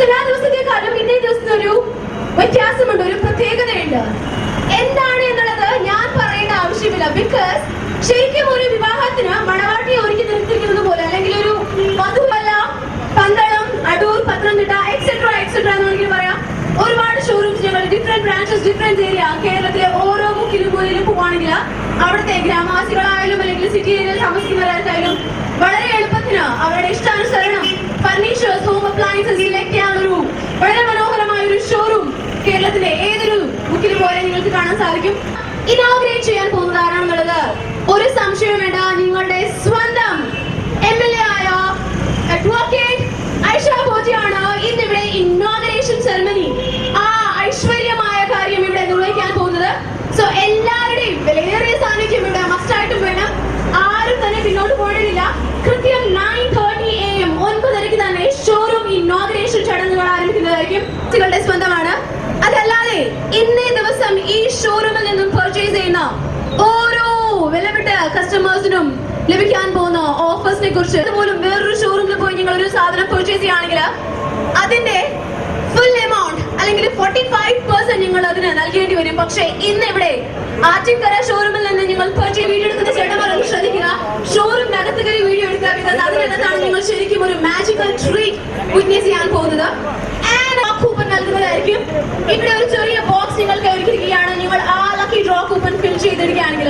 മറ്റെല്ലാ ദിവസത്തെക്കാളും ഇന്നേ ദിവസത്തിന് ഒരു വ്യത്യാസമുണ്ട്, ഒരു പ്രത്യേകതയുണ്ട്. എന്താണ് എന്നുള്ളത് ഞാൻ പറയേണ്ട ആവശ്യമില്ല. ബിക്കോസ് ശരിക്കും ഒരു വിവാഹത്തിന് മണവാട്ടിയെ ഒരുക്കി നിർത്തിയിരിക്കുന്നത് പോലെ, അല്ലെങ്കിൽ ഒരു വധുവല, പന്തളം, അടൂർ, പത്തനംതിട്ട എക്സെട്ര എക്സെട്ര എന്ന് വേണമെങ്കിൽ പറയാം, ഒരുപാട് ഷോറൂംസ് ഞങ്ങൾ ഡിഫറെന്റ് ബ്രാഞ്ചസ്, ഡിഫറെന്റ് ഏരിയ, കേരളത്തിലെ ഓരോ മുക്കിലും മൂലയിലും പോവാണെങ്കിൽ അവിടുത്തെ ഗ്രാമവാസികളായാലും അല്ലെങ്കിൽ സിറ്റി ഏരിയയിൽ താമസിക്കുന്നവരായാലും വളരെ എളുപ്പത്തിന് അവരുടെ ഇഷ്ടാനുസരണം ഫർണിച്ചേഴ്സ്, ഹോം അപ്ലയൻസസ് സെലക്ട് ചെയ്യാനൊരു വളരെ മനോഹരമായ ഒരു ഷോറൂം കേരളത്തിലെ ഏതൊരു മുക്കിലും പോലെ നിങ്ങൾക്ക് കാണാൻ സാധിക്കും. ഇനോഗ്രേറ്റ് ചെയ്യാൻ പോകുന്നത് ആരാണെന്നുള്ളത് ഒരു സംശയം വേണ്ട, നിങ്ങളുടെ സ്വന്തം MLA ആയ അഡ്വക്കേറ്റ് ഐഷ ഭോജിയാണ് ഇന്നിവിടെ ഇനോഗ്രേഷൻ സെറമണി, ആ ഐശ്വര്യമായ കാര്യം ഇവിടെ നിർവഹിക്കാൻ പോകുന്നത്. സോ എല്ലാവരുടെയും വിലയേറിയ സാന്നിധ്യം ഇവിടെ മസ്റ്റായിട്ടും വേണം. ആരും തന്നെ പിന്നോട്ട് പോയിട്ടില്ല. കൃത്യം 9:30 AM 9:30 തന്നെ ഷോറൂം ഇനോഗ്രേഷൻ ചടങ്ങുകൾ ആരംഭിക്കുന്നതായിരിക്കും. കുട്ടികളുടെ സ്വന്തമാണ്. അതല്ലാതെ ഇന്നേ ദിവസം ഈ ഷോറൂമിൽ നിന്നും പർച്ചേസ് ചെയ്യുന്ന ഓരോ വിലപ്പെട്ട കസ്റ്റമേഴ്സിനും ലഭിക്കാൻ പോകുന്ന ഓഫേഴ്സിനെ കുറിച്ച്, അതുപോലും വേറൊരു ഷോറൂമിൽ പോയി നിങ്ങൾ ഒരു സാധനം പർച്ചേസ് ചെയ്യുകയാണെങ്കിൽ അതിന്റെ ഫുൾ എമൗണ്ട് അല്ലെങ്കിൽ 45% നിങ്ങൾ അതിന് നൽകേണ്ടി വരും. പക്ഷേ ഇന്ന് ഇവിടെ ആറ്റിൻകര ഷോറൂമിൽ നിന്ന് നിങ്ങൾ പർച്ചേസ് വീഡിയോ എടുക്കുന്ന ചേട്ടന്മാർ ശ്രദ്ധിക്കുക, ഷോറൂമിനകത്ത് കയറി വീഡിയോ എടുക്കുക. ബിക്കോസ് അതിനകത്താണ് നിങ്ങൾ ശരിക്കും ഒരു മാജിക്കൽ ട്രീറ്റ് വിറ്റ്നസ് ചെയ്യാൻ പോകുന്നത്. കൂപ്പൺ നൽകുന്നതായിരിക്കും. ഇവിടെ ഒരു ചെറിയ ബോക്സ് നിങ്ങൾക്ക് ഒരുക്കിയിരിക്കുകയാണ്. നിങ്ങൾ ആ ലക്കി ഡ്രോ കൂപ്പൺ ഫിൽ ചെയ്തിരിക്കുകയാണെങ്കിൽ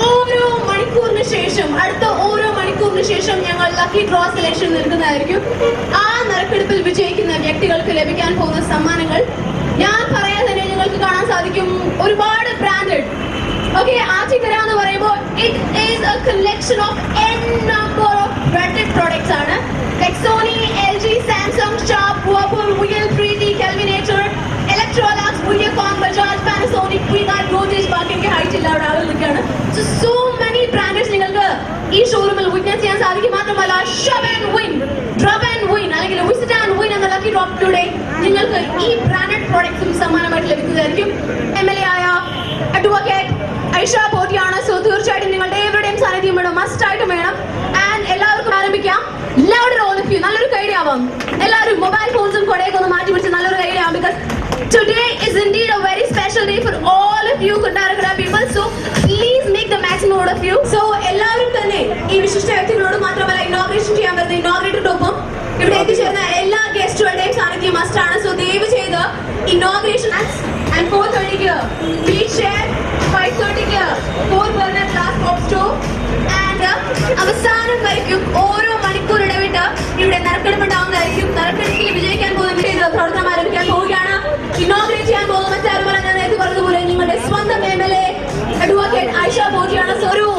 ഓരോ മണിക്കൂറിന് ശേഷം, അടുത്ത ഓരോ മണിക്കൂറിന് ശേഷം ഞങ്ങൾ ലക്കി ഡ്രോ സെലക്ഷൻ നൽകുന്നതായിരിക്കും. ആ നറുക്കെടുപ്പിൽ വിജയിക്കുന്ന വ്യക്തികൾക്ക് ലഭിക്കാൻ പോകുന്ന സമ്മാനങ്ങൾ ഞാൻ പറയാൻ തന്നെ നിങ്ങൾക്ക് കാണാൻ സാധിക്കും. ഒരുപാട് ബ്രാൻഡഡ്, ഓക്കെ, ആറ്റിൻകര എന്ന് പറയുമ്പോൾ it is a collection of n number of branded products ആണ്. Like Sony, LG, Samsung, Sharp, Whirlpool, മുയൽ, Preethi, Kelvinator, Electrolux, Videocon, Bajaj, Panasonic, Aquaguard, Godrej, ബാക്കിയൊക്കെ ഹൈറ്റ് ഇല്ല, അവിടെ ആളുകൾ നിൽക്കുകയാണ്. സോ മെനി ബ്രാൻഡ്സ് നിങ്ങൾക്ക് ഈ ഷോറൂമിൽ വിറ്റ്നസ് ചെയ്യാൻ സാധിക്കും. മാത്രമല്ല shop and win, drop and win അല്ലെങ്കിൽ വിസിറ്റ് ആൻഡ് വിൻ എന്ന ലക്കി ഡ്രോപ്പിലൂടെ നിങ്ങൾക്ക് ഈ ബ്രാൻഡഡ് പ്രോഡക്ട്സും സമ്മാനമായിട്ട് ലഭിക്കുന്നതായിരിക്കും. MLA ആയ അഡ്വക്കേറ്റ് ഐഷ ഭോജിയാണ്. സോ തീർച്ചയായിട്ടും നിങ്ങളുടെ എവരുടെയും സാന്നിധ്യം വേണം, മസ്റ്റ് ആയിട്ടും വേണം. ആൻഡ് എല്ലാവർക്കും ആരംഭിക്കാം. ലൗഡർ ഓൾ ഓഫ് യു, നല്ലൊരു കൈഡിയാവാം. എല്ലാവരും മൊബൈൽ ഫോൺസും കൊടയൊക്കെ ഒന്ന് മാറ്റി പിടിച്ച് നല്ലൊരു കൈഡിയാവാം. Because today is indeed a very special day for all of you Kottarakara people. So please make the maximum out of you. So എല്ലാവരും തന്നെ ഈ വിശിഷ്ട വ്യക്തികളോട് മാത്രമല്ല ഇനോഗ്രേഷൻ ചെയ്യാൻ വരുന്ന ഇനോഗ്രേറ്ററോടൊപ്പം ഇവിടെ എത്തിച്ചേർന്ന എല്ലാ ഗസ്റ്റുകളുടെയും സാന്നിധ്യം മസ്റ്റ് ആണ്. സോ ദയവ് ചെയ്ത് inauguration and 4:30 please share 5:30 4 burner glass pop stove and അവസാനം വരയ്ക്കും ഓരോ മണിക്കൂർ ഇടവിട്ട് ഇവിടെ നറുക്കെടുപ്പ് ഉണ്ടാവുന്നതായിരിക്കും. നറുക്കെടുപ്പിൽ വിജയിക്കാൻ പോകുന്ന പ്രവർത്തനം ആരംഭിക്കാൻ പോവുകയാണ്. ഇനോഗ്രേറ്റ് ചെയ്യാൻ പോകുന്ന മറ്റാരും ഞാൻ നേരത്തെ പറഞ്ഞതുപോലെ നിങ്ങളുടെ സ്വന്തം MLA അഡ്വക്കേറ്റ് ഐഷ ഭോജിയാണ്. സോ ഒരു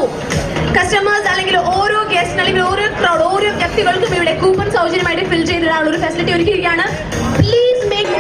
കസ്റ്റമേഴ്സ് അല്ലെങ്കിൽ ഓരോ ഗസ്റ്റ് അല്ലെങ്കിൽ ഓരോ ക്രൗഡ്, ഓരോ വ്യക്തികൾക്കും ഇവിടെ കൂപ്പൺ സൗജന്യമായിട്ട് ഫിൽ ചെയ്തിടാനുള്ള ഒരു ഫെസിലിറ്റി ഒരുക്കിയിരിക്കുകയാണ്. പ്ലീസ് മേക്ക്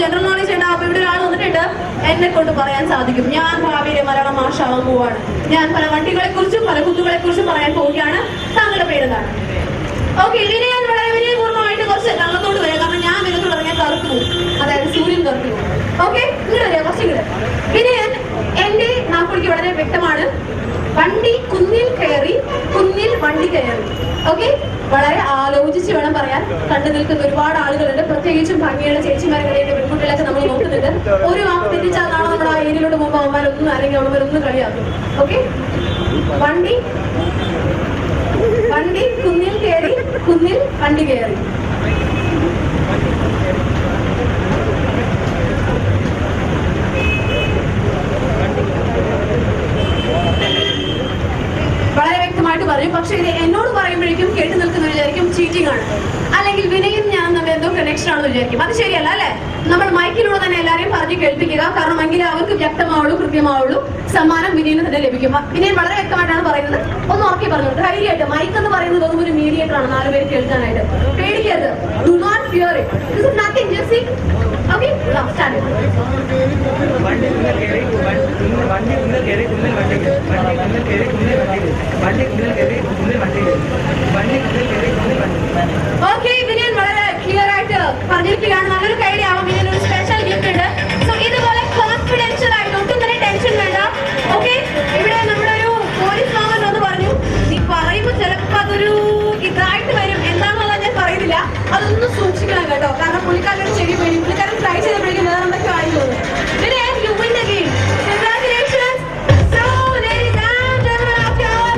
ജനറൽ നോളജ് ഉണ്ട്. അപ്പൊ ഇവിടെ ഒരാൾ വന്നിട്ടുണ്ട്, എന്നെ കൊണ്ട് പറയാൻ സാധിക്കും ഞാൻ ഭാവിയിലെ മലയാളം മാഷാവാൻ പോവാണ്, ഞാൻ പല വണ്ടികളെ കുറിച്ചും പല കുത്തുകളെ കുറിച്ചും പറയാൻ പോവുകയാണ്. താങ്കളുടെ പേരെന്താണ്? ഓക്കെ, ഇതിനെ ഞാൻ വളരെ വിനയപൂർവ്വമായിട്ട് കുറച്ച് കള്ളത്തോട് വരാം, കാരണം ഞാൻ വിനത്തോട് ഇറങ്ങിയാൽ കറുത്തു പോകും, അതായത് സൂര്യൻ കറുത്തു പോകും. ഓക്കെ, ഇങ്ങോട്ട് വരാം, കുറച്ചിങ്ങോട്ട്. വിനയൻ എന്റെ നാക്കുടിക്ക് വളരെ വ്യക്തമാണ്. വണ്ടി കുന്നിൽ കയറി, കുന്നിൽ വണ്ടി കയറി. ഓക്കെ, വളരെ ആലോചിച്ച് വേണം പറയാൻ. കണ്ടു നിൽക്കുന്ന ഒരുപാട് ആളുകളുണ്ട്, പ്രത്യേകിച്ചും ഭംഗിയുള്ള ചേച്ചിമാരെ പെൺകുട്ടികളൊക്കെ നമ്മൾ നോക്കുന്നുണ്ട്. ഒരു വാക്ക് തെറ്റിച്ചാൽ നാളെ നമ്മുടെ ആ ഏരിയയിലോട്ട് പോകുമ്പോൾ അവന്മാരൊന്നും അല്ലെങ്കിൽ അവന്മാരൊന്നും കളിയാക്കും. ഓക്കെ, വണ്ടി വണ്ടി കുന്നിൽ കയറി, കുന്നിൽ വണ്ടി കയറി. വളരെ വ്യക്തമായിട്ട് പറയും. പക്ഷെ ഇത് എന്നോട് പറയുമ്പോഴേക്കും കേട്ടു നിൽക്കുന്ന വിചാരിക്കും ചീറ്റിംഗ് ആണ്, അല്ലെങ്കിൽ വിനയും ഞാൻ നമ്മൾ എന്തോ കണക്ഷൻ ആണെന്ന് വിചാരിക്കും. അത് ശരിയല്ല അല്ലെ? നമ്മൾ മൈക്കിലൂടെ തന്നെ എല്ലാവരെയും പറഞ്ഞ് കേൾപ്പിക്കുക, കാരണം എങ്കിലും അവർക്ക് വ്യക്തമാവുള്ളൂ, കൃത്യമാവുള്ളൂ. സമ്മാനം വിനയന് തന്നെ ലഭിക്കും. വിനയൻ വളരെ വ്യക്തമായിട്ടാണ് പറയുന്നത്. ഒന്ന് ഉറക്കി പറഞ്ഞു, ധൈര്യമായിട്ട്. മൈക്ക് എന്ന് പറയുന്നത് ഒന്നും ഒരു മീഡിയേറ്റർ ആണ്, 4 പേര് കേൾക്കാനായിട്ട്. പേടിക്കരുത്. Do not fear it. This is nothing, just sing. Okay, start. Okay, Vinayan വളരെ ക്ലിയർ ആയിട്ട് പറഞ്ഞിരിക്കുകയാണ്. നല്ലൊരു ഐഡിയ ആവാം. വിനയൻ ഒരു സ്പെഷ്യൽ ഗിഫ്റ്റ് ഉണ്ട്. സോ ഇതുപോലെ കോൺഫിഡൻഷ്യൽ ആയിട്ട്, ഒട്ടും തന്നെ ടെൻഷൻ വേണ്ട. ഓക്കെ, ഇവിടെ നമ്മുടെ ഒരു പോലീസ് മാമൻ എന്ന് പറഞ്ഞു, നീ പറയുമ്പോൾ ചിലപ്പോൾ അതൊരു ഇതായിട്ട് വരും, എന്താണെന്നുള്ളത് ഞാൻ പറയുന്നില്ല. അതൊന്നും സൂക്ഷിക്കണം കേട്ടോ, കാരണം പുള്ളിക്കാരൻ ശരി വരും. പുള്ളിക്കാരൻ ട്രൈ ചെയ്തപ്പോഴേക്കും വേറെ എന്തൊക്കെ ആയി തോന്നുന്നു. Vinayan, you win the game. Congratulations. So ladies and gentlemen of your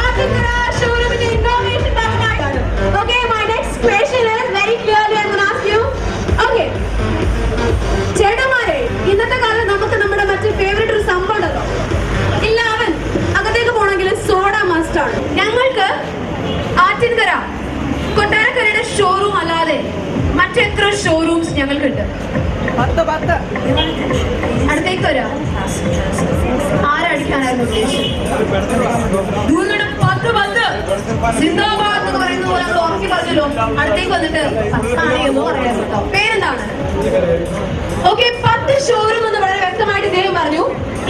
ആർട്ടിക്കറ ഷോറൂമിന്റെ ഇന്നോവേഷൻ ഭാഗമായിട്ടാണ്. Okay, my next question is very clearly I will ask you. Okay, ചേട്ടന്മാരെ, ഇന്നത്തെ കാലത്ത് നമുക്ക് നമ്മുടെ മറ്റു ഫേവറേറ്റ് ഒരു സംഭവം ഉണ്ടല്ലോ, ഇല്ല അവൻ അകത്തേക്ക് പോകണമെങ്കിൽ സോഡ മസ്റ്റ് ആണ്. ഞങ്ങൾക്ക് ആറ്റിൻകര കൊട്ടാരക്കരയുടെ ഷോറൂം അല്ലാതെ മറ്റെത്ര ഷോറൂംസ് ഞങ്ങൾക്കുണ്ട്? അടുത്തേക്ക് വരാം. ആരടിക്കാനായിരുന്നു ഉദ്ദേശം? സിന്ദാബാദ് എന്ന് പറയുന്ന പോലെ നമ്മൾ ഉറക്കി പറഞ്ഞല്ലോ. അടുത്തേക്ക് വന്നിട്ട് എന്ന് പറയാൻ കേട്ടോ. പേരെന്താണ്? ഓക്കെ, 10 ഷോറൂം എന്ന് വളരെ വ്യക്തമായിട്ട് ഇദ്ദേഹം പറഞ്ഞു.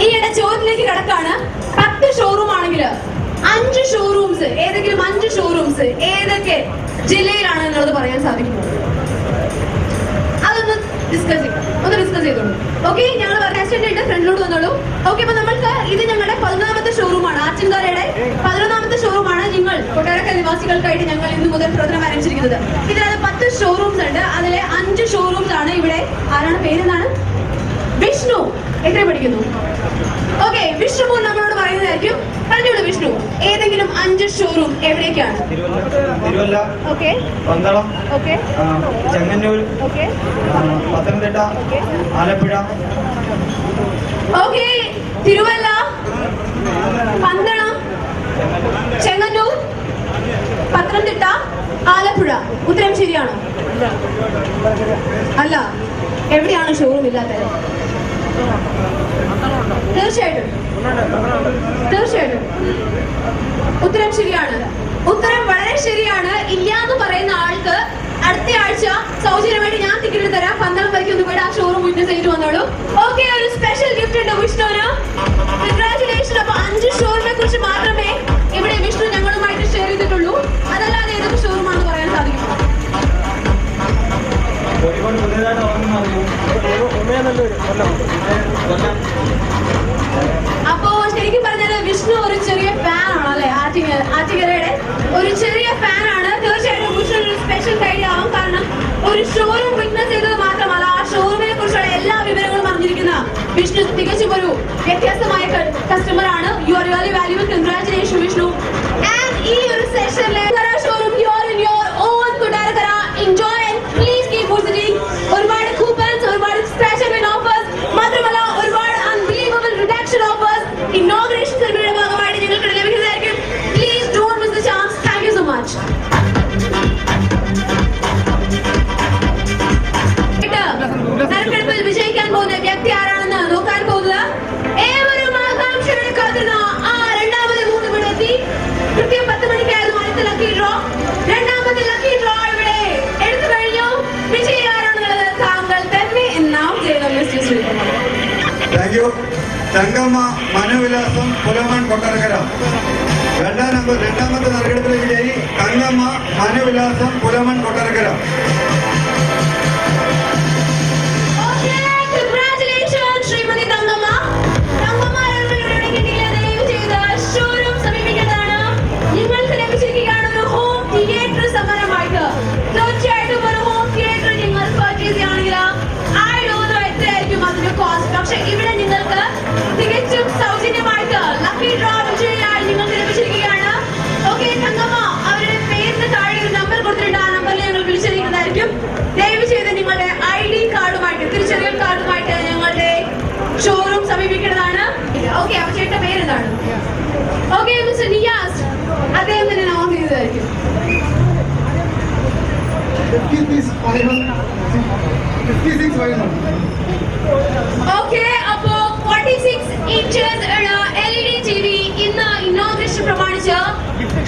ഈയിടെ ചോദ്യത്തിലേക്ക് കിടക്കാണ്. 10 ഷോറൂം ആണെങ്കിൽ 5 ഷോറൂംസ്, ഏതെങ്കിലും 5 ഷോറൂംസ് ഏതൊക്കെ ജില്ലയിലാണ് എന്നുള്ളത് പറയാൻ സാധിക്കുമോ? അതൊന്ന് ഡിസ്കസ് ചെയ്തോളൂ. ഓക്കെ, ഞങ്ങൾ റെസ്റ്റോറന്റ് ഫ്രണ്ടിലോട്ട് വന്നോളൂ. ഓക്കെ, അപ്പൊ നമ്മൾക്ക് ഇത് ഞങ്ങളുടെ 11ാമത്തെ ഷോറൂമാണ്, ആറ്റിൻകാരയുടെ 11ാമത്തെ ഷോറൂമാണ്. നിങ്ങൾ കൊട്ടാരക്കര നിവാസികൾക്കായിട്ട് ഞങ്ങൾ ഇന്ന് മുതൽ പ്രവർത്തനം ആരംഭിച്ചിരിക്കുന്നത്. ഇതിനകത്ത് 10 ഷോറൂംസ് ഉണ്ട്. അതിലെ 5 ഷോറൂംസ് ആണ് ഇവിടെ. ആരാണ്? പേരെന്താണ്? വിഷ്ണു. എത്ര പഠിക്കുന്നു? ഓക്കെ, വിഷ്ണു നമ്മളോട് പറയുന്നതായിരിക്കും. പറഞ്ഞോളൂ വിഷ്ണു, ഏതെങ്കിലും 5 ഷോറൂം എവിടേക്കാണ്? Thiruvalla, okay, Pandalam, okay, Chengannur, okay, Pathanamthitta, Alappuzha. Okay, Thiruvalla, Pandalam, Chengannur, Pathanamthitta, Alappuzha. ഉത്തരം ശരിയാണോ? അല്ല, എവിടെയാണ് ഷോറൂം ഇല്ലാത്തത്? തീർച്ചയായിട്ടും ഉത്തരം ശരിയാണ്. ഉത്തരം വളരെ ശരിയാണ്. ഇല്ല എന്ന് പറയുന്ന ആൾക്ക് അടുത്ത ആഴ്ച സൗജന്യമായിട്ട് ഞാൻ ടിക്കറ്റ് തരാം. പന്തളം വരയ്ക്ക് ഒന്ന് പോയിട്ട് ആ ഷോറൂം വിറ്റ്നസ് ചെയ്തിട്ട് വന്നോളൂ. ഓക്കെ, ഒരു സ്പെഷ്യൽ ഗിഫ്റ്റ് ഉണ്ട് വിഷ്ണുവിന്. കൺഗ്രാറ്റുലേഷൻ. അപ്പൊ 5 ഷോറൂമിനെ കുറിച്ച് മാത്രമേ ഇവിടെ വിഷ്ണു ഞങ്ങളുമായിട്ട് ഷെയർ ചെയ്തിട്ടുള്ളൂ. അതല്ലാതെ ഏതൊക്കെ ഷോറൂമാണെന്ന് പറയാൻ സാധിക്കും? അപ്പോ ശരിക്കും പറഞ്ഞാൽ വിഷ്ണു ഒരു ചെറിയ ഫാൻ ആണ് അല്ലെ? ആറ്റിങ്ങരയുടെ ഒരു ചെറിയ ഫാൻ ആണ്. തീർച്ചയായിട്ടും വിഷ്ണു ഒരു സ്പെഷ്യൽ ഐഡിയ ആവും. കാരണം ഒരു ഷോറൂം വിറ്റ്നസ് ചെയ്തത് മാത്രമല്ല, ആ ഷോറൂമിനെ കുറിച്ചുള്ള എല്ലാ വിവരങ്ങളും അറിഞ്ഞിരിക്കുന്ന വിഷ്ണു തികച്ചും ഒരു വ്യത്യസ്തമായ കസ്റ്റമർ ആണ്. You are really valuable. Congratulation Vishnu. And ഈ ഒരു സെഷനിലെ showroom you are in your own Kottarakkara. Enjoy and please keep visiting. ഒരുപാട് കൂപ്പൺസ്, ഒരുപാട് സ്പെഷ്യൽ വിൻ ഓഫേഴ്സ്, മാത്രമല്ല ഒരുപാട് unbelievable reduction offers inauguration celebrate ഭാഗമായിട്ട് നിങ്ങൾക്ക് ലഭിക്കുന്നതായിരിക്കും. Please don't miss the chance. Thank you so much. നറുക്കെടുപ്പിൽ വിജയിക്കാൻ പോകുന്ന വ്യക്തി ആരാണെന്ന് നോക്കാൻ പോകുന്നത് ഏവരും ആകാംക്ഷയോടെ കാത്തിരുന്ന ആ 2ാമത് താങ്ക് യു. തങ്കമ്മ മനോവിലാസം പുലമൺ കൊട്ടാരക്കര. രണ്ടാമത്തെ നറുക്കെടുപ്പിലെ വിജയി തങ്കമ്മ മനോവിലാസം പുലമൺ കൊട്ടാരക്കര. ശ്രീമതി തങ്കമ്മ. തങ്കമ്മ ദയവ് ചെയ്ത് ഷോറൂം സമീപിക്കുന്നതാണ്. നിങ്ങൾക്ക് ലഭിച്ചിരിക്കുകയാണ് ഒരു ഹോം തിയേറ്റർ സമ്മാനമായിട്ട്. തീർച്ചയായിട്ടും ഒരു ഹോം തിയേറ്റർ നിങ്ങൾ പർച്ചേസ് ചെയ്യുകയാണെങ്കിൽ എത്രയായിരിക്കും അതിന്റെ കോസ്റ്റ്. പക്ഷെ ഇവിടെ നിങ്ങൾക്ക് തികച്ചും സൗജന്യമായിട്ട് ലക്കി ഡ്രോ വിജയിയായി നിങ്ങൾക്ക് ലഭിച്ചിരിക്കുകയാണ്. ഓക്കെ, തങ്കമ്മ അവരുടെ പേരിന് താഴെ ഒരു നമ്പർ കൊടുത്തിട്ടുണ്ട്. ആ നമ്പറിൽ ഞങ്ങൾ വിളിച്ചിരിക്കുന്നതായിരിക്കും. ദയവ് ചെയ്ത് നിങ്ങളുടെ ID കാർഡുമായിട്ട്, തിരിച്ചറിയൽ കാർഡുമായിട്ട് ഞങ്ങളുടെ ഷോറൂം സമീപിക്കേണ്ടതാണ്. ഓക്കെ, അപ്പൊ ചേട്ടന്റെ പേരെന്താണ്? ഓക്കെ, മിസ്റ്റർ നിയാസ്, അദ്ദേഹം തന്നെ നോൺ ചെയ്തതായിരിക്കും. ഓക്കെ, അപ്പോ 46 ഇഞ്ചസ് LED TV ഇന്ന് ഇനോഗ്രേഷൻ പ്രമാണിച്ച്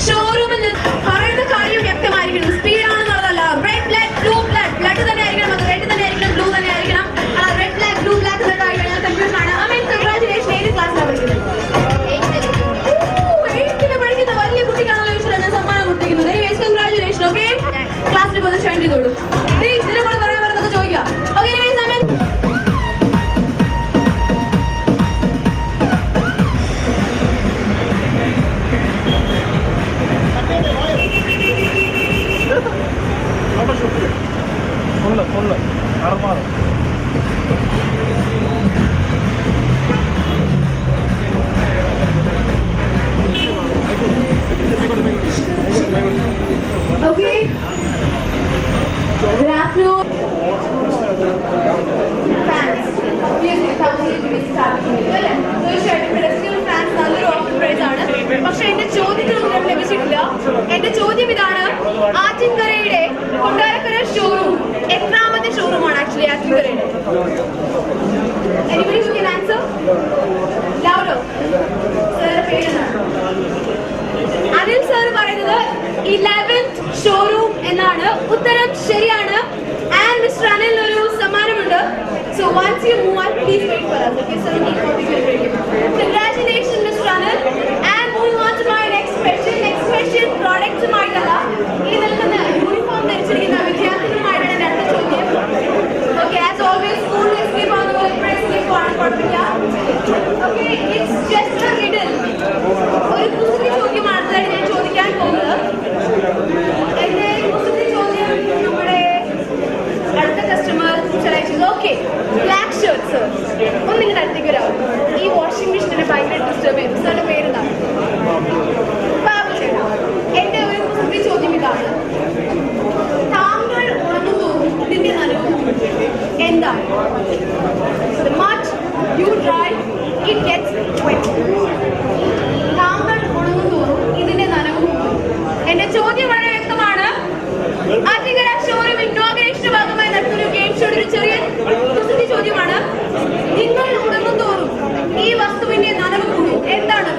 ഷോറൂമിൽ പറയുന്ന കാര്യം വ്യക്തമായിരിക്കണം. സ്പീഡ് ആണെന്നുള്ളതല്ല. Red blood blue blood, blood തന്നെ ആയിരിക്കണം. അത് റെഡ് തന്നെ ആയിരിക്കണം, ബ്ലൂ തന്നെ ആയിരിക്കണം. അല്ല, റെഡ് ബ്ലാക്ക് ബ്ലൂ ബ്ലാക്ക് എന്നൊക്കെ ആയിരിക്കണം. കൺഫ്യൂഷൻ ആണ്. അമേൻ, കൺഗ്രാറ്റുലേഷൻ. ഏത് ക്ലാസ്സിലാണ് പഠിക്കുന്നത്? 8th പഠിക്കുന്ന വലിയ കുട്ടിക്കാണല്ലോ ഈശ്വരൻ സമ്മാനം കൊടുത്തിരിക്കുന്നത്. Anyways congratulation. ഓക്കെ, ക്ലാസ്സിൽ പോയി ജോയിൻ ചെയ്തോളൂ. ഇതിനെ കൂടെ പറയാൻ വരുന്നതൊക്കെ ചോദിക്കാം. ഓക്കെ, എനിവേസ് അമേൻ. Okay. Good afternoon. Fans. തീർച്ചയായിട്ടും ബ്രസീൽ ഫാൻസ് നല്ലൊരു ഓഫർ പ്രൈസ് ആണ്. പക്ഷെ എന്റെ ചോദ്യത്തിന് ഉത്തരം ലഭിച്ചിട്ടില്ല. എന്റെ ചോദ്യം ഇതാണ്, ആറ്റിൻകരയുടെ കൊട്ടാരക്കര ഷോറൂം എത്രാമത്തെ ഷോറൂമാണ് actually ആറ്റിൻകരയുടെ? Anybody who can answer? Louder. സാറിന്റെ പേരെന്താണ്? അനിൽ സാർ പറയുന്നത് 11th ഷോറൂം എന്നാണ്. ഉത്തരം ശരിയാണ്. ആൻഡ് മിസ്റ്റർ അനിൽ ഒരു സമ്മാനമുണ്ട്. So once you move on, please wait for us. Okay, sir, we'll break it. Congratulations, Mr. Anil. And moving on to my next question. Next question, products-മായിട്ടല്ല, ഈ നിൽക്കുന്ന uniform ധരിച്ചിരിക്കുന്ന വിദ്യാർത്ഥികളുമായിട്ടാണ് എൻ്റെ അടുത്ത ചോദ്യം. Okay, as always, school will sleep on the way, press sleep on കുഴപ്പമില്ല. Okay, it's just a riddle. ഒരു കുസൃതി ചോദ്യമാണ് അടുത്തതായിട്ട് ഞാൻ ചോദിക്കാൻ പോകുന്നത്. എന്റെ കുസൃതി ചോദ്യം നമ്മുടെ അടുത്ത customer select. Okay, black shirt sir, ഒന്ന് നിങ്ങളുടെ അടുത്തേക്ക് വരാം. ഈ വാഷിംഗ് മെഷീനെ ഭയങ്കര ഡിസ്റ്റർബ് ചെയ്തു. സാറിന്റെ പേരെന്താണ്? ബാബു ചേട്ടാ, എന്റെ ഒരു കുസൃതി ചോദ്യം ഇതാണ്, താങ്കൾ ഉണങ്ങുന്തോറും ഇതിന്റെ നനവ് എന്താണ്? The much you dry, it gets wet. താങ്കൾ ഉണങ്ങുന്തോറും ഇതിന്റെ നനവ്. എന്റെ ചോദ്യം വളരെ വ്യക്തമാണ്. ആറ്റിങ്ങര ഷോറൂം ഇന്നോഗ്രേഷന്റെ ഭാഗമായി നടത്തുന്ന ഗെയിം ഷോയുടെ ഒരു ചെറിയ കുസൃതി ചോദ്യമാണ്. നിങ്ങൾ ഉണങ്ങുന്തോറും ഈ വസ്തുവിന്റെ നനവ് കൂടും. എന്താണ്?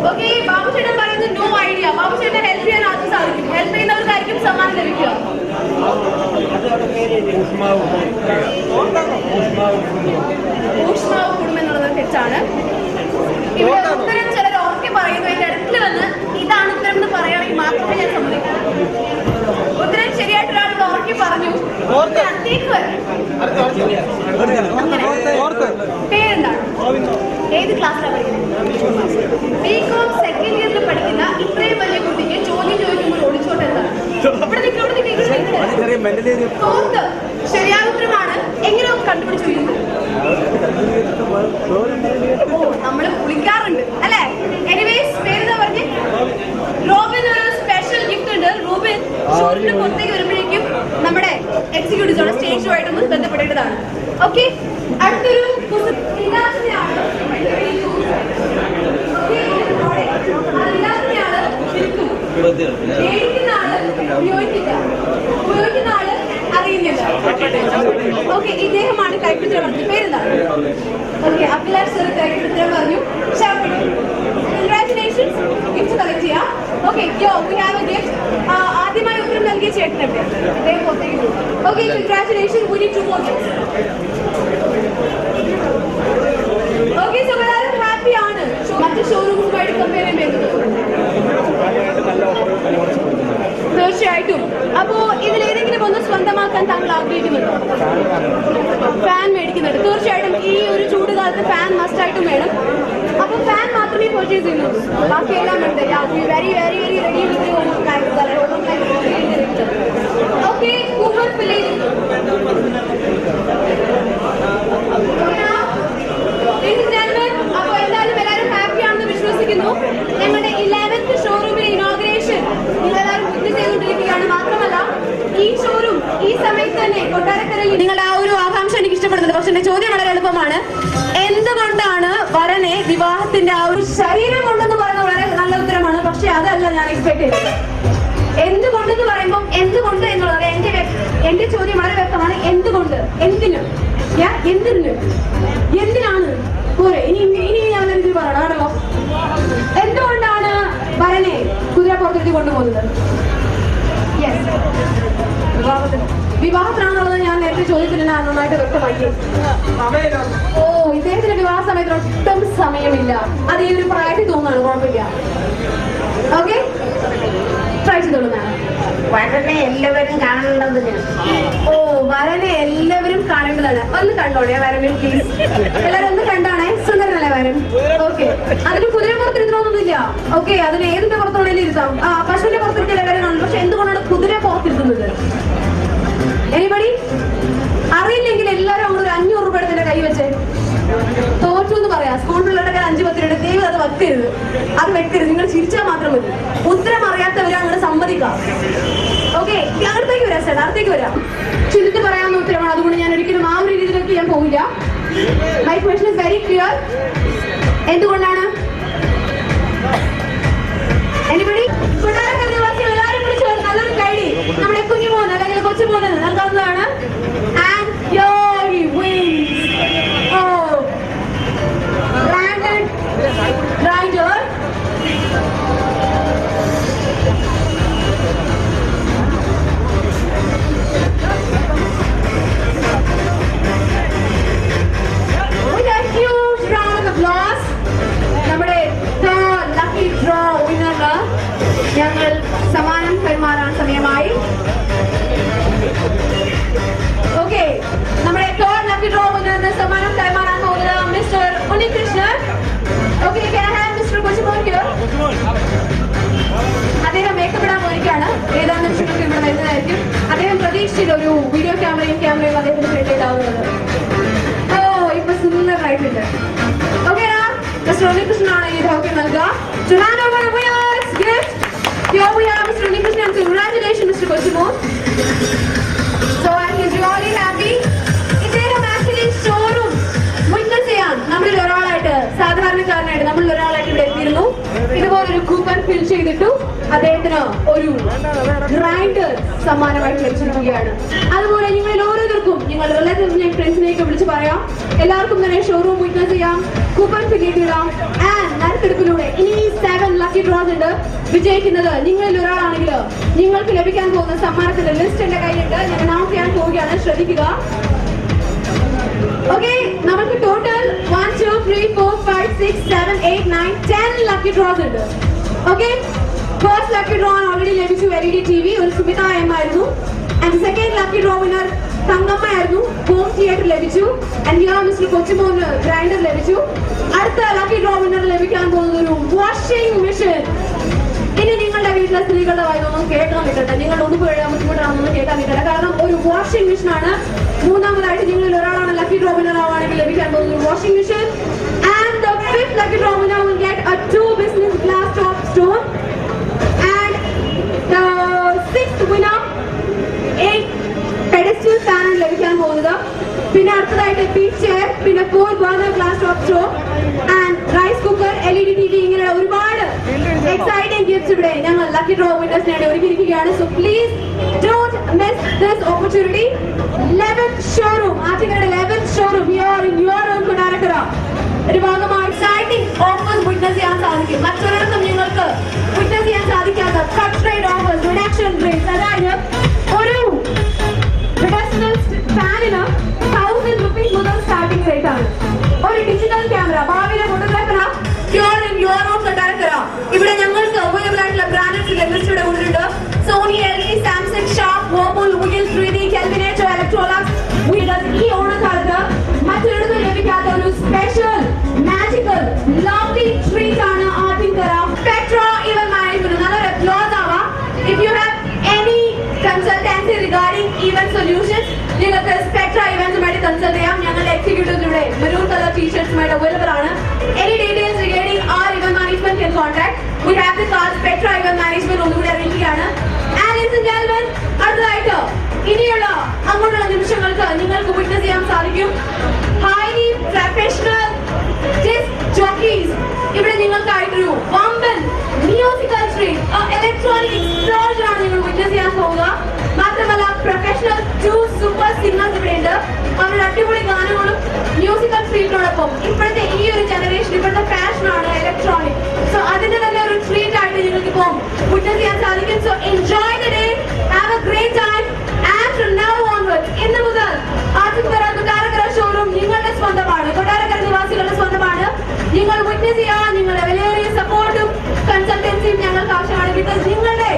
ഓക്കെ, ബാബുചേട്ടൻ പറയുന്നത് നോ ഐഡിയ. ബാബുചേട്ടൻ ഹെൽപ്പ് ചെയ്യാൻ ആദ്യം സാധിക്കും. ഹെൽപ്പ് ചെയ്യുന്നവർക്കായിരിക്കും സമ്മാനം ലഭിക്കുക. ഊഷ്മാവ് കൂടുമെന്നുള്ളത് തെറ്റാണ്. ഇവിടെ ഉത്തരം ചിലർ ഓർക്കെ പറയുന്നു. എന്റെ അടുത്ത് വന്ന് ഇതാണ് ഉത്തരം എന്ന് പറയുകയാണെങ്കിൽ മാത്രമേ ഞാൻ സമ്മതിക്കൂ. ഉത്തരം ശരിയായിട്ട് ഒരാൾ ഓർക്കെ പറഞ്ഞു. അടുത്തേക്ക് വരാം. പേരെന്താണ്? ഏത് ക്ലാസ്സിലാണ് പഠിക്കുന്നത്? BCom സെക്കൻഡ് ഇയറിൽ പഠിക്കുന്ന ഇത്രയും വലിയ കുട്ടിക്ക് ചോദ്യം ചോദിക്കുമ്പോൾ ഒളിച്ചോട്ട് എന്താണ്? തോർത്ത് ശരിയായ ഉത്തരമാണ്. എങ്ങനെ കണ്ടുപിടിച്ചു? നമ്മള് കുളിക്കാറുണ്ട് അല്ലെ? എനിവേസ്, പേരെന്താ പറഞ്ഞേ? റോബിൻ. ഒരു സ്പെഷ്യൽ ഗിഫ്റ്റ് ഉണ്ട്. റോബിൻ ഷോറിന്റെ പുറത്തേക്ക് വരുമ്പോഴേക്കും നമ്മുടെ എക്സിക്യൂട്ടീവ്സോടെ സ്റ്റേജുമായിട്ടൊന്ന് ബന്ധപ്പെടേണ്ടതാണ്. ഓക്കെ, അടുത്തൊരു ഉപയോഗിക്കുന്ന ആള് അറിയുന്നില്ല. ഓക്കെ, ഇദ്ദേഹമാണ് കൈപ്പിടിച്ച പറഞ്ഞത്. പേരെന്താണ്? ഓക്കെ, അഭിലാഷ് സർ കൈപ്പിടിച്ച പറഞ്ഞു. കൺഗ്രാറ്റുലേഷൻസ്. ഗിഫ്റ്റ് കളക്ട് ചെയ്യാം. ഓക്കെ, ആദ്യമായി ഉത്തരം നൽകിയ ചേട്ടൻ എവിടെയാണ്? അദ്ദേഹം പുറത്തേക്ക് പോകും. Okay, congratulation. We need 2 more gifts. തീർച്ചയായിട്ടും. അപ്പോ ഇതിലേതെങ്കിലും ഒന്ന് സ്വന്തമാക്കാൻ താങ്കൾ ആഗ്രഹിക്കുന്നുണ്ടോ? ഫാൻ മേടിക്കുന്നുണ്ട്. തീർച്ചയായിട്ടും ഈ ഒരു ചൂട് കാലത്ത് ഫാൻ മസ്റ്റ് ആയിട്ടും വേണം. അപ്പൊ ഫാൻ മാത്രമേ പർച്ചേസ് ചെയ്യുന്നുള്ളൂ, ബാക്കിയെല്ലാം ഉണ്ട്. Very very very ready okay. Coupon fill അപ്പൊ എന്തായാലും എല്ലാവരും ഹാപ്പി ആണെന്ന് വിശ്വസിക്കുന്നു. ഞങ്ങളുടെ 11th ഷോറൂമിലെ ഇനോഗ്രേഷൻ നിങ്ങളെല്ലാവരും ബുക്ക് ചെയ്തുകൊണ്ടിരിക്കുകയാണ്. മാത്രമല്ല ഈ ഷോറൂം ഈ സമയത്ത് തന്നെ കൊട്ടാരക്കരയിൽ നിങ്ങൾ ആ ഒരു ആകാംക്ഷ എനിക്ക് ഇഷ്ടപ്പെടുന്നുണ്ട്. പക്ഷെ എന്റെ ചോദ്യം വളരെ എളുപ്പമാണ്. എന്തുകൊണ്ടാണ് വരനെ വിവാഹത്തിന്റെ ആ ഒരു ശരീരം കൊണ്ടെന്ന് പറയുന്നത് വളരെ നല്ല ഉത്തരമാണ്. പക്ഷെ അതല്ല ഞാൻ എക്സ്പെക്ട് ചെയ്തത്. എന്തുകൊണ്ടെന്ന് പറയുമ്പോൾ എന്തുകൊണ്ട് എന്നുള്ളത് എന്റെ ചോദ്യം വളരെ വ്യക്തമാണ്. എന്തുകൊണ്ട്, എന്തിന്, എന്തിനാണ് പോരെ. ഇനി ഞാൻ എന്തിനു പറയണം കേട്ടോ. എന്തുകൊണ്ടാണ് വരനെ കുതിരപ്പുറത്തെടുത്ത് കൊണ്ടുപോകുന്നത്? യെസ്, വിവാഹത്തിനാണെന്നുള്ളത് ഞാൻ നേരത്തെ ചോദ്യത്തിന് നന്നായിട്ട് വ്യക്തമാക്കി. ഓ, ഇദ്ദേഹത്തിന്റെ വിവാഹ സമയത്തിന് ഒട്ടും സമയമില്ല. അത് ഈ ഒരു പ്രായത്തിൽ തോന്നുന്നു. കുഴപ്പമില്ല. ഓക്കെ, ട്രൈ ചെയ്തോളൂ മാം. വരനെ എല്ലാവരും കാണേണ്ടതിന്. ഓ, വരനെ എല്ലാവരും കാണേണ്ടതാണ്. ഒന്ന് കണ്ടോളേ വരനെ പ്ലീസ്. എല്ലാവരും ഒന്ന് കണ്ടാണേ. സുന്ദരനല്ലേ വരൻ? ഓക്കെ. അതിന് കുതിരപ്പുറത്തിരുന്നൊന്നുമില്ല. ഓക്കെ, അതിന് ഏതിന്റെ പുറത്തോടെയും ഇരുത്താം. പശുവിന്റെ പുറത്തിരിക്കാൻ എല്ലാവരും കാണും. പക്ഷെ എന്തുകൊണ്ടാണ് കുതിര പുറത്തിരുത്തുന്നത്? എനിബഡി അറിയില്ലെങ്കിൽ എല്ലാവരും അങ്ങോട്ട് 500 രൂപ എടുത്തിന്റെ കൈ വെച്ചേ. തോറ്റു എന്ന് പറയാം. സ്കൂൾ പിള്ളേരുടെ 5-10 രൂപ. ദൈവം അത് വെക്കരുത്, അത് വെക്കരുത്. നിങ്ങൾ ചിരിച്ചാൽ മാത്രം മതി. ഉത്തരം അറിയാത്തവരെ അങ്ങോട്ട് സമ്മതിക്കാം. ഓക്കെ, അടുത്തേക്ക് വരാം സാർ, അടുത്തേക്ക് വരാം. ചിന്തിച്ച് പറയാവുന്ന ഉത്തരമാണ്. അതുകൊണ്ട് ഞാൻ ഒരിക്കലും ആ ഒരു രീതിയിലേക്ക് ഞാൻ പോവില്ല. My question is very clear. എന്തുകൊണ്ടാണ്? എനിബഡി? കൊട്ടാരക്കര നിവാസികൾ എല്ലാവരും കൂടി ചേർന്ന് നല്ലൊരു കൈഡി നമ്മുടെ കുഞ്ഞു മോൻ അല്ലെങ്കിൽ കൊച്ചു മോന് നൽകാവുന്നതാണ്. And he wins. Oh, landed rider. With a huge round of applause, നമ്മുടെ ലക്കി ഡ്രോ വിന്നറിന് ഞങ്ങൾ സമ്മാനം കൈമാറാൻ സമയമായി. ഓക്കെ, നമ്മുടെ ലക്കി ഡ്രോ വിന്നറിന് സമ്മാനം കൈമാറാൻ പോകുന്നത് mister Unnikrishnan. Okay, can I have Mr. Kochumon here? അദ്ദേഹം മേക്കപ്പ് ഇടാൻ പോയിരിക്കുകയാണ്. ഏതാനും നിമിഷങ്ങൾക്ക് ഇവിടെ വരുന്നതായിരിക്കും. അദ്ദേഹം പ്രതീക്ഷിച്ചില്ല ഒരു വീഡിയോ ക്യാമറയും അദ്ദേഹത്തിന് ഫ്രണ്ട് ഉണ്ടാവുന്നത്. ഓ, ഇപ്പൊ സുന്ദരമായിട്ടുണ്ട്. ഓക്കെ, മിസ്റ്റർ ഉണ്ണികൃഷ്ണനാണ് ഈ ദൗത്യം നൽകുക. To hand over the winner's gift, here we have Mr. Unnikrishnan. Congratulations, Mr. Kochimon. So he's really happy. ഇദ്ദേഹം ആക്ച്വലി ഷോറൂം വിറ്റ്നസ് ചെയ്യാൻ നമ്മളിൽ ഒരാളായിട്ട്, സാധാരണക്കാരനായിട്ട് നമ്മളിൽ ഒരാളായിട്ട് ഇവിടെ എത്തിയിരുന്നു. ഇതുപോലൊരു കൂപ്പൺ ഫിൽ ചെയ്തിട്ടു അദ്ദേഹത്തിന് ഒരു ഗ്രൈൻഡർ സമ്മാനമായിട്ട് ലഭിച്ചിരിക്കുകയാണ്. അതുപോലെ നിങ്ങളിൽ ഓരോരുത്തർക്കും നിങ്ങൾ റിലേറ്റീവ്സിനെയും ഫ്രണ്ട്സിനെയൊക്കെ വിളിച്ച് പറയാം. എല്ലാവർക്കും തന്നെ ഷോറൂം വിറ്റ്നസ് ചെയ്യാം, കൂപ്പൺ ഫിൽ ചെയ്തിടാം. ആൻഡ് നറുക്കെടുപ്പിലൂടെ ഇനി 7 ലക്കി ഡ്രോസ് ഉണ്ട്. വിജയിക്കുന്നത് നിങ്ങളിൽ ഒരാളാണെങ്കിൽ നിങ്ങൾക്ക് ലഭിക്കാൻ പോകുന്ന സമ്മാനത്തിന്റെ ലിസ്റ്റ് എന്റെ കയ്യിലുണ്ട്. ഞാൻ അനൗൺസ് ചെയ്യാൻ പോവുകയാണ്, ശ്രദ്ധിക്കുക. ഓക്കെ, നമുക്ക് ടോട്ടൽ 1, 2, 3, 4, 5, 6, 7, 8, 9, 10 ലക്കി ഡ്രോസ് ഉണ്ട്. Okay, first lucky draw already ലഭിച്ചു. LED TV ഒരു സുമിത M ആയിരുന്നു. And second lucky draw winner Thankamma ആയിരുന്നു. ഹോം തിയേറ്റർ ലഭിച്ചു. ആൻഡ് ഹിയർ മിസ്റ്റർ കൊച്ചുമോന് ഗ്രൈൻഡർ ലഭിച്ചു. അടുത്ത ലക്കി ഡ്രോ വിന്നർ ലഭിക്കാൻ പോകുന്ന ഒരു വാഷിംഗ് മെഷീൻ. ഇനി നിങ്ങളുടെ വീട്ടിലെ സ്ത്രീകളുടെ വായൊന്നും കേൾക്കാൻ പറ്റട്ടെ. നിങ്ങൾ ഒന്ന് ബുദ്ധിമുട്ടാണെന്നൊന്നും കേൾക്കാൻ പറ്റില്ല. കാരണം ഒരു വാഷിംഗ് മെഷീൻ ആണ്. മൂന്നാമതായിട്ട് നിങ്ങളിൽ ഒരാളാണ് ലക്കി ഡ്രോ വിന്നർ ആവുകയാണെങ്കിൽ ലഭിക്കാൻ പോകുന്ന ഒരു washing machine. And the fifth lucky draw winner will get a 2 business glass top stone. And the 6th winner 8 pedestal fan ലഭിക്കാൻ പോകുന്നത്. പിന്നെ അടുത്തതായിട്ട് ബീച്ച് ചെയർ, പിന്നെ 4 burner glass top stove and rice cooker, LED TV, ഇങ്ങനെ ഒരുപാട് exciting gifts ഇവിടെ ഞങ്ങൾ lucky draw വിന്നേഴ്സിനായി ഒരുക്കിയിരിക്കുകയാണ്. So please don't miss this opportunity. 11th showroom, ആറ്റിങ്ങയുടെ 11th showroom here in your own Kottarakkara. ഒരു ഭാഗമായി എക്സൈറ്റിംഗ് ഓഫേഴ്സ് വിറ്റ്നസ് ചെയ്യാൻ സാധിക്കും. മറ്റൊരിടത്തും നിങ്ങൾക്ക് വിറ്റ്നസ് ചെയ്യാൻ സാധിക്കാത്ത cut rate offers, reduction rates. അതായത് ഒരു പെഡസ്റ്റൽ ഫാനിന് 1000 rupees മുതൽ സ്റ്റാർട്ടിംഗ് റേറ്റ് ആണ്. ഒരു ഡിജിറ്റൽ ക്യാമറ, ഭാവിയിലെ photographer here in your own Kottarakkara. ഇവിടെ ഞങ്ങൾക്ക് അവൈലബിൾ ആയിട്ടുള്ള ബ്രാൻഡ്സിന്റെ ലിസ്റ്റ് ഇവിടെ കൊണ്ടിട്ടുണ്ട്. Sony event solutions. നിങ്ങൾക്ക് സ്പെക്ട്ര ഇവന്റുമായിട്ട് കൺസൾട്ട് ചെയ്യാം. ഞങ്ങളുടെ എക്സിക്യൂട്ടീവ്സ് ഇവിടെ മെറൂൺ കളർ ടീഷർട്ട്സുമായിട്ട് അവൈലബിൾ ആണ്. Any details regarding our event management can contact. We have the card Spectra event management ഒന്നുകൂടി അറിയിക്കുകയാണ്. And ladies and gentlemen, അടുത്തതായിട്ട് ഇനിയുള്ള അങ്ങോട്ടുള്ള നിമിഷങ്ങൾക്ക് നിങ്ങൾക്ക് വിറ്റ്നസ് ചെയ്യാൻ സാധിക്കും highly professional disc jockeys. ഇവിടെ നിങ്ങൾക്കായിട്ടൊരു വമ്പൻ മ്യൂസിക്കൽ സ്ട്രീറ്റ് ഇലക്ട്രോണിക് എക്സ്പ്ലോഷൻ ആണ് നിങ്ങൾ വിറ്റ്നസ് ചെയ്യാൻ പോവുക. മാത്രമല്ല പ്രൊഫഷണൽ 2 സൂപ്പർ സിംഗേഴ്സ് ഇവിടെ ഉണ്ട്. അവരുടെ അടിപൊളി ഗാനങ്ങളും മ്യൂസിക്കൽ സ്ട്രീറ്റിനോടൊപ്പം ഇപ്പോഴത്തെ ഈ ഒരു ജനറേഷൻ ഇപ്പോഴത്തെ ഫാഷനാണ് ഇലക്ട്രോണിക്. സോ അതിന്റെ തന്നെ ഒരു ട്രീറ്റ് ആയിട്ട് നിങ്ങൾക്ക് ഇപ്പോൾ വിറ്റ്നസ് ചെയ്യാൻ സാധിക്കും. So enjoy the day, have A great time. And from now onwards ഇന്ന് മുതൽ ആദ്യത്തെ കൊട്ടാരക്കര ഷോറൂം നിങ്ങളുടെ സ്വന്തമാണ്, കൊട്ടാരക്കര നിവാസികളുടെ സ്വന്തമാണ്. നിങ്ങൾ വിറ്റ്നസ് ചെയ്യാൻ നിങ്ങളുടെ വിലയേറിയ സപ്പോർട്ടും കൺസൾട്ടൻസിയും ഞങ്ങൾക്ക് ആവശ്യമാണ്. ബിക്കോസ് നിങ്ങളുടെ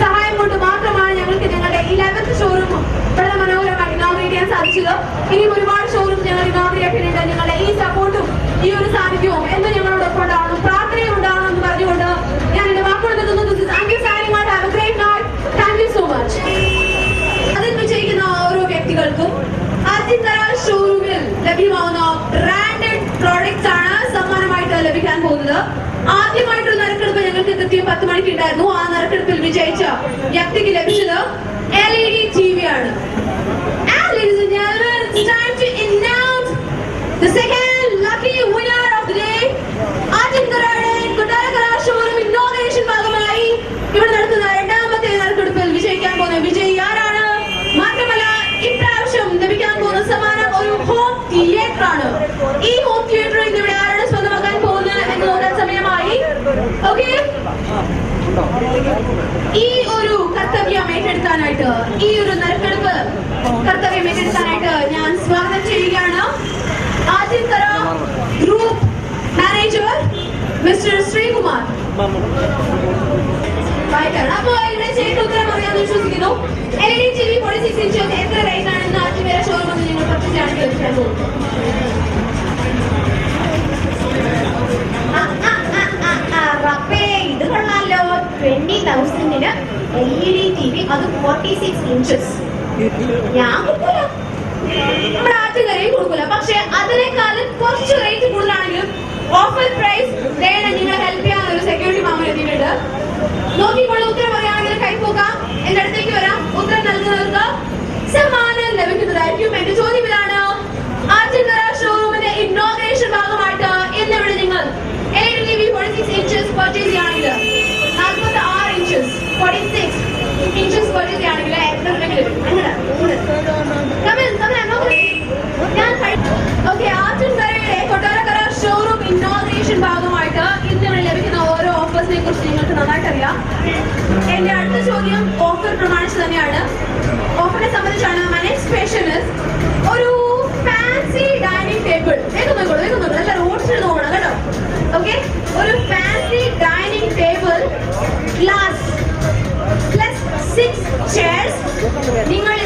സഹായം കൊണ്ട് മാത്രമാണ് ഞങ്ങൾക്ക് ഞങ്ങളുടെ 11th ഷോറൂം വളരെ മനോഹരമായി ഇനോഗ്രേറ്റ് ചെയ്യാൻ സാധിച്ചത്. ഇനിയും ഒരുപാട് ഷോറൂം ഞങ്ങൾ ഇനോഗ്രേറ്റ് ചെയ്യുന്നുണ്ട്. നിങ്ങളുടെ ഈ സപ്പോർട്ടും ഈ ഒരു സാന്നിധ്യവും എന്ന് ഞങ്ങളോടൊപ്പം ഉണ്ടാവണം, പ്രാർത്ഥനയും ഉണ്ടാവണം എന്ന് പറഞ്ഞുകൊണ്ട് ഞാൻ എന്റെ വാക്കുകൾ നിർത്തുന്നു. Thank you so much. അതിൽ വിജയിക്കുന്ന ഓരോ വ്യക്തികൾക്കും ആദ്യതര ഷോറൂമിൽ ലഭ്യമാവുന്ന ബ്രാൻഡഡ് പ്രോഡക്ട്സ് ആണ് സമ്മാനമായിട്ട് ലഭിക്കാൻ പോകുന്നത്. ആദ്യമായിട്ടൊരു നറുക്കെടുപ്പ് ഞങ്ങൾക്ക് കൃത്യം 10 മണിക്ക് ഉണ്ടായിരുന്നു. ആ നറുക്കെടുപ്പിൽ വിജയിച്ച വ്യക്തിക്ക് ലഭിച്ചത് LED TV ആണ്. And ladies and gentlemen, it's time to announce the second lucky winner of the day. ആദ്യതരയുടെ കൊട്ടാരക്കര ഷോറൂം ഇന്നോഗ്രേഷൻ ഭാഗമായി ഇവിടെ നടത്തുന്ന രണ്ടാമത്തെ നറുക്കെടുപ്പിൽ വിജയിക്കാൻ പോകുന്ന വിജയി ആരാണ്? മാത്രമല്ല ഇപ്രാവശ്യം ലഭിക്കാൻ പോകുന്ന സമ്മാനം ഒരു ഹോം തിയേറ്റർ ആണ്. ഈ ഹോം തിയേറ്റർ ഇവിടെ ആരാണ് സ്വന്തമാക്കാൻ പോകുന്നത് എന്ന് നോക്കാൻ സമയമായി. ഓക്കെ, ഈ ഒരു കർത്തവ്യം ഏറ്റെടുക്കാനായിട്ട്, ഈ ഒരു നറുക്കെടുപ്പ് കർത്തവ്യം ഏറ്റെടുക്കാനായിട്ട് ഞാൻ സ്വാഗതം ചെയ്യുകയാണ് ആദ്യതര ഗ്രൂപ്പ് മാനേജർ മിസ്റ്റർ ശ്രീകുമാർ. അപ്പോ ഇവിടെ ചെയ്ത ഉത്തരം അറിയാമെന്ന് വിശ്വസിക്കുന്നു. LED TV 46 ഇഞ്ച് എത്ര റേറ്റ് ആണെന്ന് ആദ്യതര ഷോറൂം എന്ന് നിങ്ങൾ പറ്റിച്ചാണ് ലഭിക്കാൻ പോകുന്നത്. ഇത് കൊള്ളാലോ, 20,000-ന് LED TV, അത് 46 ഇഞ്ചസ്. ഞാൻ കൊടുക്കൂല, നമ്മുടെ ആറ്റുകാരെയും കൊടുക്കൂല. പക്ഷെ അതിനേക്കാളും കുറച്ച് റേറ്റ് കൂടുതലാണെങ്കിലും ഓഫർ പ്രൈസ് നിങ്ങളെ ഹെൽപ്പ് ചെയ്യാൻ ഒരു സെക്യൂരിറ്റി മാമൻ എത്തിയിട്ടുണ്ട്. നോക്കിക്കൊണ്ട് ഉത്തരം പറയുകയാണെങ്കിൽ കൈപ്പോക്കാം, എന്റെ അടുത്തേക്ക് വരാം. ഉത്തരം നൽകുന്നവർക്ക് സമ്മാനം ലഭിക്കുന്നതായിരിക്കും. എന്റെ ചോദ്യം ഇതാണ്, ആറ്റുകാര ഷോറൂമിന്റെ ഇന്നോഗ്രേഷൻ ഭാഗമായിട്ട് ഇന്നിവിടെ നിങ്ങൾ LED TV 46 ഇഞ്ചസ് പർച്ചേസ് ചെയ്യുകയാണെങ്കിൽ 46 ഇഞ്ചസ് 46 ഇഞ്ചസ് പർച്ചേസ് ചെയ്യുകയാണെങ്കിൽ എത്ര ലഭിക്കും? ആറ്റുകാരയുടെ കൊട്ടാരക്കര ഷോറൂം ഇന്നോഗ്രേഷൻ ഭാഗമായിട്ട് ഇന്നിവിടെ ലഭിക്കുന്ന ഓരോ ഓഫേഴ്സിനെ കുറിച്ച് നിങ്ങൾക്ക് നന്നായിട്ട് അറിയാം. എന്റെ അടുത്ത ചോദ്യം ഓഫർ പ്രമാണിച്ച് തന്നെയാണ്. ഓഫറിനെ സംബന്ധിച്ചാണ്. മൈ നെക്സ്റ്റ് ക്വസ്റ്റ്യൻ ഈസ് ഒരു ഫാൻസി ഡൈനിങ് ടേബിൾ. വേഗം നല്ല റോഡ്സിൽ നോക്കണം കേട്ടോ. ഓക്കെ, ഒരു fancy dining table glass plus 6 chairs നിങ്ങൾ